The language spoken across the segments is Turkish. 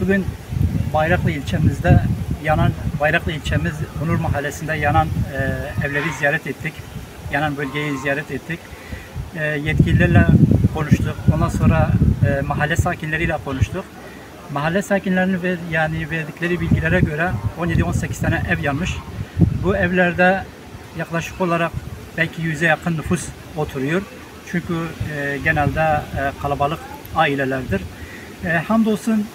Bugün Bayraklı ilçemizde yanan, Bayraklı ilçemiz Onur Mahallesi'nde yanan evleri ziyaret ettik. Yanan bölgeyi ziyaret ettik. Yetkililerle konuştuk. Ondan sonra mahalle sakinleriyle konuştuk. Mahalle sakinlerinin verdikleri bilgilere göre 17-18 tane ev yanmış. Bu evlerde yaklaşık olarak belki 100'e yakın nüfus oturuyor. Çünkü genelde kalabalık ailelerdir. Hamdolsun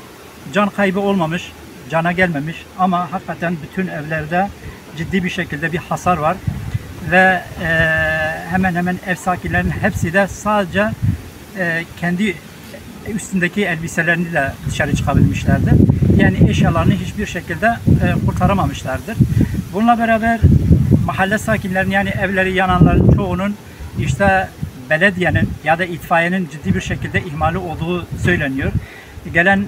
can kaybı olmamış, cana gelmemiş ama hakikaten bütün evlerde ciddi bir şekilde bir hasar var. Ve hemen hemen ev sakinlerinin hepsi de sadece kendi üstündeki elbiseleriyle dışarı çıkabilmişlerdir. Yani eşyalarını hiçbir şekilde kurtaramamışlardır. Bununla beraber mahalle sakinlerinin, yani evleri yananların çoğunun işte belediyenin ya da itfaiyenin ciddi bir şekilde ihmali olduğu söyleniyor. Gelen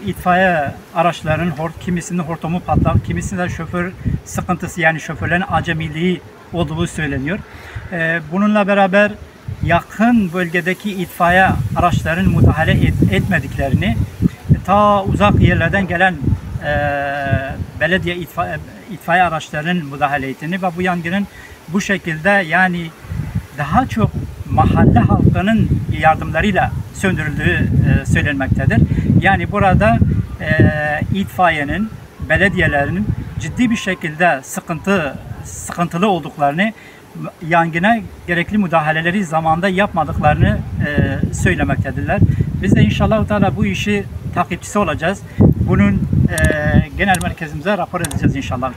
itfaiye araçlarının kimisinin hortumu patlak, kimisinin de şoför sıkıntısı, yani şoförlerin acemiliği olduğu söyleniyor. Bununla beraber yakın bölgedeki itfaiye araçlarının müdahale etmediklerini, ta uzak yerlerden gelen belediye itfaiye araçlarının müdahale ettiğini ve bu yangının bu şekilde, yani daha çok mahalle halkının yardımlarıyla söndürüldüğü söylenmektedir. Yani burada itfaiyenin, belediyelerin ciddi bir şekilde sıkıntılı olduklarını, yangına gerekli müdahaleleri zamanında yapmadıklarını söylemektedirler. Biz de inşallah bu işi takipçisi olacağız. Bunun genel merkezimize rapor edeceğiz inşallah.